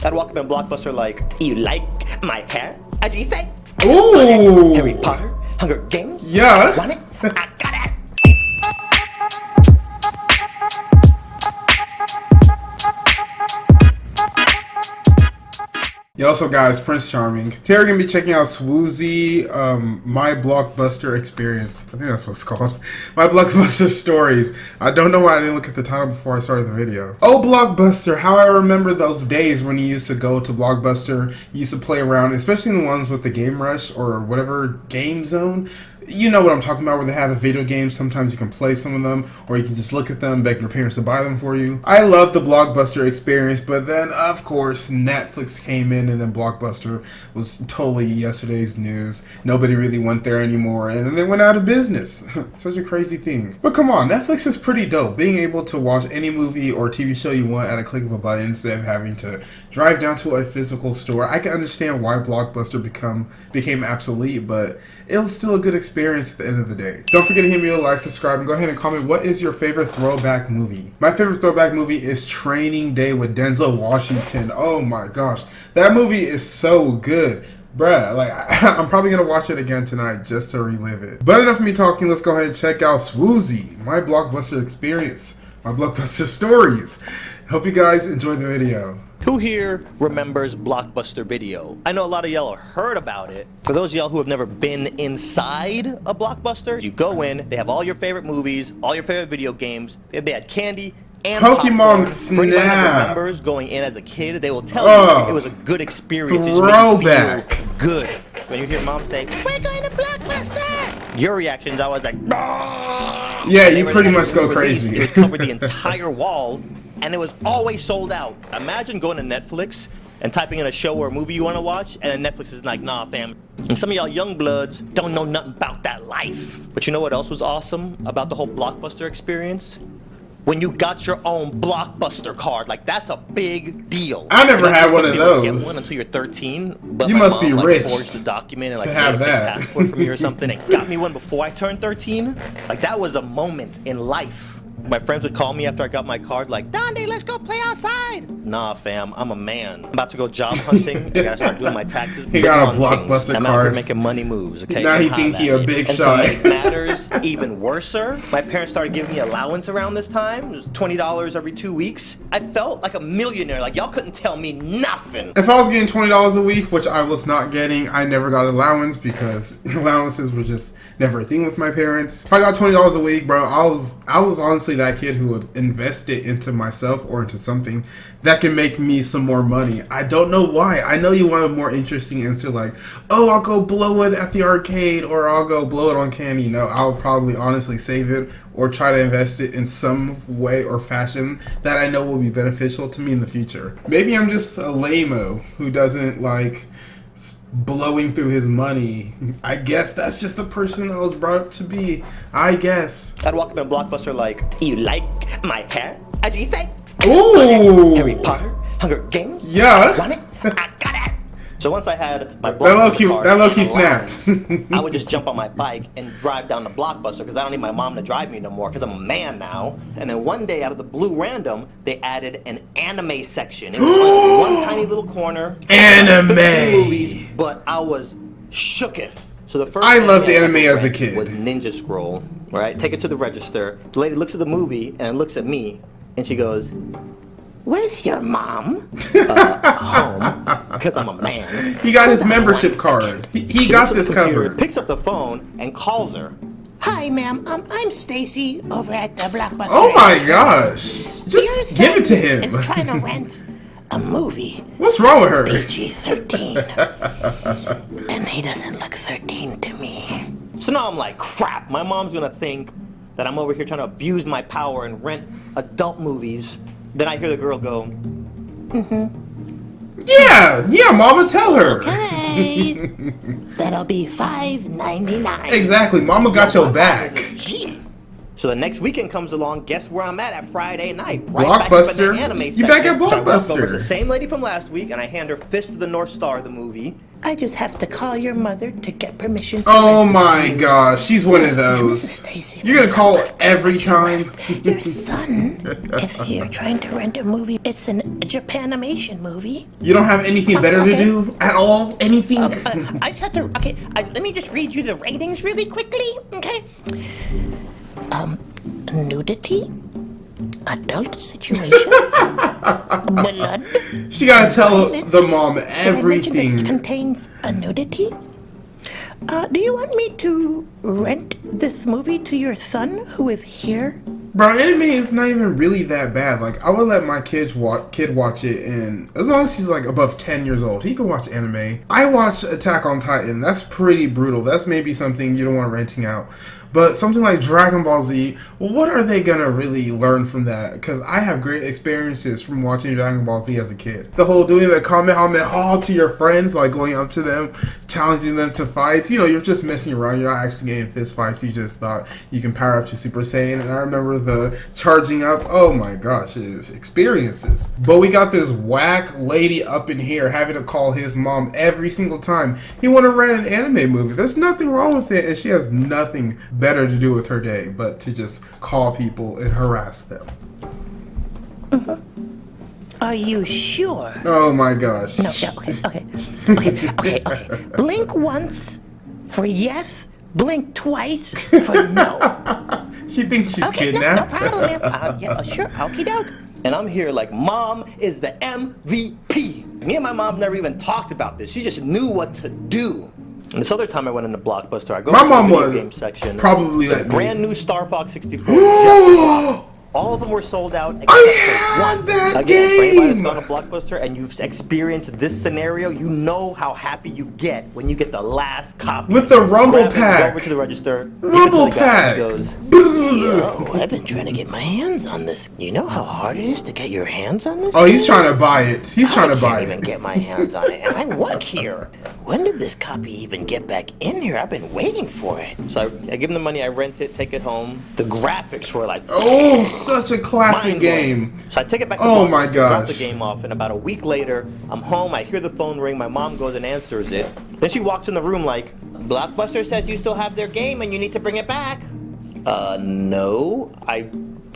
I'd walk up in Blockbuster like, you like my hair? Gee, thanks. Ooh. Harry Potter, Hunger Games. Yeah. Want it? I got it. Yo, what's up guys, Prince Charming. Today we're going to be checking out Swoozie, My Blockbuster Experience. I think that's what it's called. My Blockbuster Stories. I don't know why I didn't look at the title before I started the video. Oh, Blockbuster, how I remember those days when you used to go to Blockbuster, you used to play around, especially the ones with the Game Rush or whatever game zone. You know what I'm talking about, where they have the video games. Sometimes you can play some of them, or you can just look at them, beg your parents to buy them for you. I love the Blockbuster experience, but then, of course, Netflix came in, and then Blockbuster was totally yesterday's news. Nobody really went there anymore, and then they went out of business. Such a crazy thing. But come on, Netflix is pretty dope. Being able to watch any movie or TV show you want at a click of a button instead of having to drive down to a physical store. I can understand why Blockbuster became obsolete, but it was still a good experience at the end of the day. Don't forget to hit me a like, subscribe, and go ahead and comment what is your favorite throwback movie. My favorite throwback movie is Training Day with Denzel Washington. Oh my gosh, that movie is so good. Bruh, like, I'm probably gonna watch it again tonight just to relive it. But enough of me talking, let's go ahead and check out Swoozie, My Blockbuster Experience, My Blockbuster Stories. Hope you guys enjoyed the video. Who here remembers Blockbuster Video? I know a lot of y'all have heard about it. For those of y'all who have never been inside a Blockbuster, you go in, they have all your favorite movies, all your favorite video games. They had candy and Pokemon popcorn. Snap. For anybody that remembers going in as a kid, they will tell you it was a good experience. Throwback. It just made you feel good. When you hear mom say, "We're going to Blockbuster," your reaction is always like, "Bah!" Yeah, you pretty much go crazy. It would cover the entire wall. And it was always sold out. Imagine going to Netflix and typing in a show or a movie you want to watch, and then Netflix is like, nah, fam. And some of y'all young bloods don't know nothing about that life. But you know what else was awesome about the whole Blockbuster experience? When you got your own Blockbuster card, like that's a big deal. I never had one of those. Get one until you're 13. But you must be rich forged the document and like to have made a that passport for me or something, and got me one before I turned 13. Like that was a moment in life. My friends would call me after I got my card like, Donde, let's go play outside. Nah, fam, I'm a man. I'm about to go job hunting. I gotta start doing my taxes. He got a Blockbuster I'm card. out here making money moves, okay? Now he think he a big shot. And to make matters even worser, my parents started giving me allowance around this time. It was $20 every 2 weeks. I felt like a millionaire. Like, y'all couldn't tell me nothing. If I was getting $20 a week, which I was not getting, I never got allowance because allowances were just never a thing with my parents. If I got $20 a week, bro, I was honestly that kid who would invest it into myself or into something that can make me some more money. I don't know why. I know you want it more interesting into like, oh, I'll go blow it at the arcade or I'll go blow it on candy. No, I'll probably honestly save it or try to invest it in some way or fashion that I know will be beneficial to me in the future. Maybe I'm just a lame-o who doesn't like blowing through his money. I guess that's just the person I was brought up to be. I guess. I'd walk up in Blockbuster like, you like my hair? Gee, thanks. Ooh. Harry Potter, Hunger Games. Yeah. Want it? I got it. So once I had my that low key card snapped. I would just jump on my bike and drive down to Blockbuster because I don't need my mom to drive me no more because I'm a man now. And then one day out of the blue random, they added an anime section. It was like one tiny little corner. Anime. Movies, but I was shooketh. So the first I loved anime as a kid. Was Ninja Scroll. Right? Take it to the register. The lady looks at the movie and looks at me and she goes, "Where's your mom?" Home, because I'm a man. He got his membership card. He got this covered. Picks up the phone and calls her. "Hi, ma'am. I'm Stacy over at the Blockbuster." Oh my gosh! Just give it to him. Is trying to rent a movie. What's wrong with her? PG-13, and he doesn't look 13 to me. So now I'm like, crap. My mom's gonna think that I'm over here trying to abuse my power and rent adult movies. Then I hear the girl go, Yeah, mama, tell her. "Okay, that'll be $5.99. Exactly, mama got your back. So the next weekend comes along. Guess where I'm at Friday night? Blockbuster. Back anime You back at So I walk over to Blockbuster. the same lady from last week, and I hand her Fist of the North Star, the movie. I just have to call your mother to get permission to Oh rent this my to you." gosh, she's one of Yes, ma'am, Mrs. those. Stacy, You're gonna call Blockbuster, every would you time? rent? Your son is here trying to rent a movie. It's a Japanimation movie. You don't have anything better to Okay. do at all? Anything? I just have to. Okay, let me just read you the ratings really quickly. Okay. Nudity, adult situations, blood. She gotta tell violence. the mom Did I mention that everything. it contains a nudity. Do you want me to rent this movie to your son who is here? Bro, anime is not even really that bad. Like, I would let my kid watch it, and as long as he's like above 10 years old, he can watch anime. I watched Attack on Titan. That's pretty brutal. That's maybe something you don't want renting out. But something like Dragon Ball Z, what are they gonna really learn from that? Because I have great experiences from watching Dragon Ball Z as a kid. The whole doing the Kamehameha to your friends, like going up to them, challenging them to fights. You know, you're just messing around. You're not actually getting fist fights. You just thought you can power up to Super Saiyan. And I remember the charging up. Oh my gosh, it was experiences. But we got this whack lady up in here having to call his mom every single time he want to rent an anime movie. There's nothing wrong with it, and she has nothing better to do with her day but to just call people and harass them. Are you sure? Oh my gosh. No, okay. Blink once for yes, blink twice for no. She thinks she's Okay, kidnapped. no problem, ma'am. Yeah, sure, okie doke. And I'm here like, Mom is the MVP. Me and my mom never even talked about this. She just knew what to do. And this other time I went into Blockbuster, I go My into the mom video would game section. probably The let me. brand new Star Fox 64. just dropped. All of them were sold out except for had one. that Again, for anybody that's game. gone to Blockbuster and you've experienced this scenario, you know how happy you get when you get the last copy. With the Rumble Grab it, Pack. Go over to the register. Rumble give it to the guy, Pack. He goes, Yo, I've been trying to get my hands on this. You know how hard it is to get your hands on this? Oh, he's trying to buy it. He's trying to I buy can't even it. get my hands on it, and I work here. When did this copy even get back in here? I've been waiting for it. So I give him the money, I rent it, take it home. The graphics were like, Oh, such a classic mind-blowing. game. So I take it back to Oh Blockbuster, my drop the gosh. game off, and about a week later, I'm home, I hear the phone ring, my mom goes and answers it. Then she walks in the room like, Blockbuster says you still have their game and you need to bring it back. No, I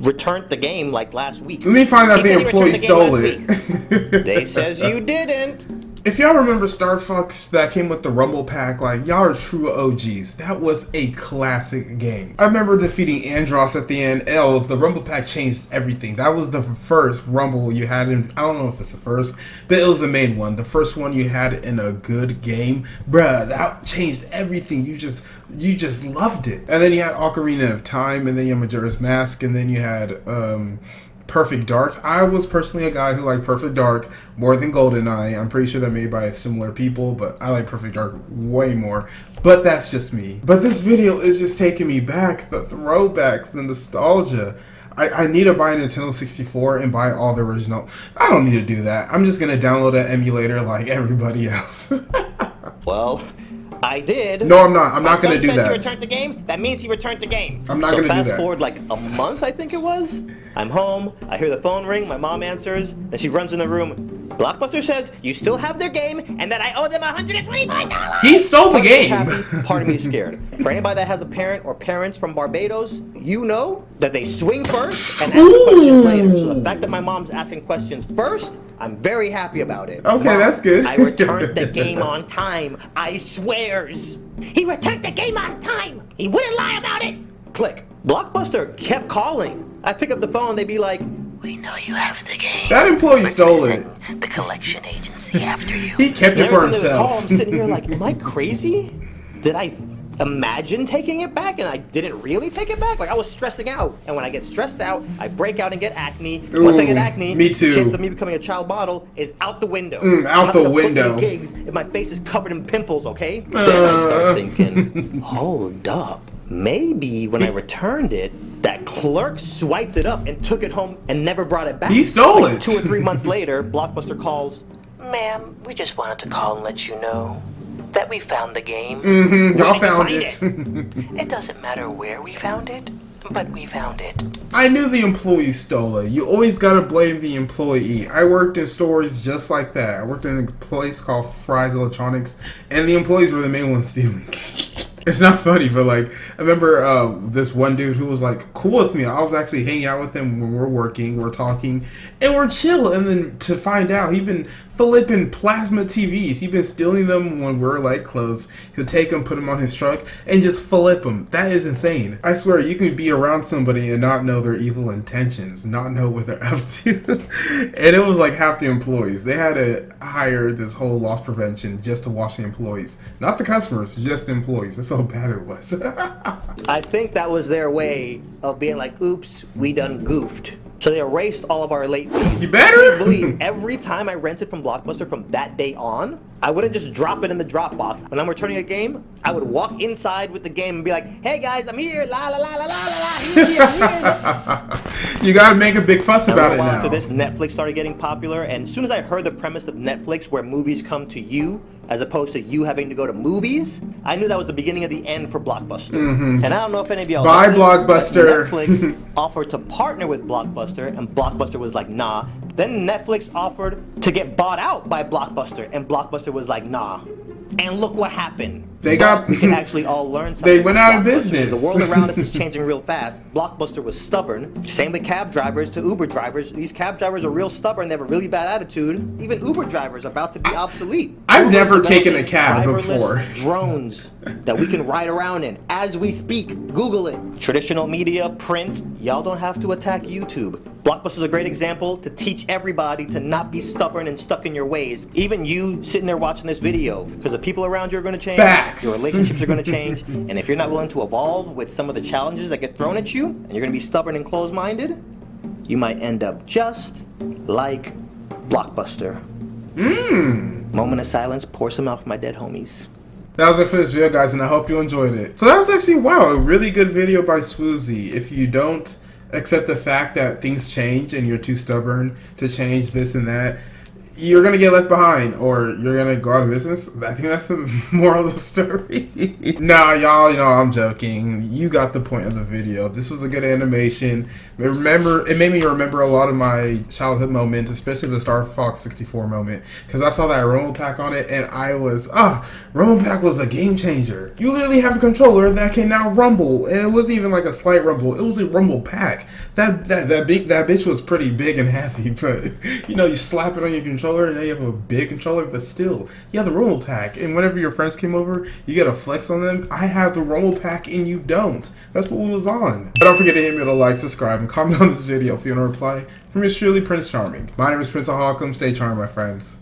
returned the game like last week. Let me find out He the said he employee returned the stole game last it. week. They says you didn't. If y'all remember Star Fox that came with the Rumble Pack, like, y'all are true OGs. That was a classic game. I remember defeating Andros at the end. The Rumble Pack changed everything. That was the first Rumble you had in, I don't know if it's the first, but it was the main one. The first one you had in a good game. Bruh, that changed everything. You just loved it. And then you had Ocarina of Time, and then you had Majora's Mask, and then you had, Perfect Dark. I was personally a guy who liked Perfect Dark more than GoldenEye. I'm pretty sure they're made by similar people, but I like Perfect Dark way more. But that's just me. But this video is just taking me back, the throwbacks, the nostalgia. I need to buy a Nintendo 64 and buy all the original. I don't need to do that. I'm just going to download an emulator like everybody else. Well, I did. No, I'm not. I'm not going to do He that. returned the game. That means he returned the game. I'm not So gonna do fast that. forward like a month, I think it was. I'm home. I hear the phone ring. My mom answers, and she runs in the room. Blockbuster says you still have their game, and that I owe them $125. He stole the Part of me is game. happy, part of me is scared. For anybody that has a parent or parents from Barbados, you know that they swing first and ask questions later. So the fact that my mom's asking questions first, I'm very happy about it. Okay, Mom, that's good. I returned the game on time. I swears. He returned the game on time. He wouldn't lie about it. Click. Blockbuster kept calling. I pick up the phone, they'd be like, We know you have the game. That employee We're stole gonna it. send the collection agency after you. He kept and it for every time they would call, himself. I'm sitting here like, am I crazy? Did I imagine taking it back and I didn't really take it back? Like, I was stressing out. And when I get stressed out, I break out and get acne. Once I get Ooh, acne, me too. the chance of me becoming a child model is out the window. out I'm the not gonna book any window. gigs if my face is covered in pimples, okay? Then I start thinking, hold up. Maybe when I returned it, that clerk swiped it up and took it home and never brought it back. He stole Like it. 2 or 3 months later, Blockbuster calls. Ma'am, we just wanted to call and let you know that we found the game. Y'all Where did you found find it. It doesn't matter where we found it. but we found it. I knew the employee stole it. You always gotta blame the employee. I worked in stores just like that. I worked in a place called Fry's Electronics, and the employees were the main ones stealing. It's not funny, but like, I remember this one dude who was like cool with me. I was actually hanging out with him when we're working, we're talking, and we're chill. And then to find out, he'd been flipping plasma TVs. He'd been stealing them when we're like close. He'll take them, put them on his truck, and just flip them. That is insane. I swear, you can be around somebody and not know their evil intentions, not know what they're up to. And it was like half the employees. They had to hire this whole loss prevention just to watch the employees, not the customers, just the employees. That's how bad it was. I think that was their way of being like, oops, we done goofed. So they erased all of our late fees. You better Please believe every time I rented from Blockbuster from that day on, I wouldn't just drop it in the Dropbox. When I'm returning a game, I would walk inside with the game and be like, hey guys, I'm here, la la la la la la, here. You gotta make a big fuss about it now. After this, Netflix started getting popular, and as soon as I heard the premise of Netflix, where movies come to you as opposed to you having to go to movies, I knew that was the beginning of the end for Blockbuster. And I don't know if any of y'all Bye, know this, but Blockbuster. Netflix offered to partner with Blockbuster, and Blockbuster was like, nah. Then Netflix offered to get bought out by Blockbuster, and Blockbuster was like, nah. And look what happened. They got. We can actually all learn something. They went out of business. The world around us is changing real fast. Blockbuster was stubborn. Same with cab drivers to Uber drivers. These cab drivers are real stubborn. They have a really bad attitude. Even Uber drivers are about to be obsolete. I've never taken a cab before. Drones that we can ride around in as we speak. Google it. Traditional media, print, y'all don't have to attack YouTube. Blockbuster's a great example to teach everybody to not be stubborn and stuck in your ways. Even you sitting there watching this video, because the people around you are going to change. Facts. Your relationships are going to change. And if you're not willing to evolve with some of the challenges that get thrown at you, and you're going to be stubborn and closed-minded, you might end up just like Blockbuster. Moment of silence, pour some out for my dead homies. That was it for this video, guys, and I hope you enjoyed it. So that was actually, wow, a really good video by Swoozie. If you don't accept the fact that things change and you're too stubborn to change this and that, you're going to get left behind, or you're going to go out of business. I think that's the moral of the story. Nah, y'all, you know, I'm joking. You got the point of the video. This was a good animation. It made me remember a lot of my childhood moments, especially the Star Fox 64 moment, because I saw that Rumble Pack on it, and I was, Rumble Pack was a game changer. You literally have a controller that can now rumble, and it wasn't even like a slight rumble. It was a Rumble Pack. That bitch was pretty big and heavy, but you know, you slap it on your controller and now you have a big controller, but still, you have the Rumble Pack. And whenever your friends came over, you get a flex on them. I have the Rumble Pack and you don't. That's what we was on. But don't forget to hit me with a like, subscribe, and comment on this video if you want to reply. From yours truly, Prince Charming. My name is Prince Hawcom. Stay charmed, my friends.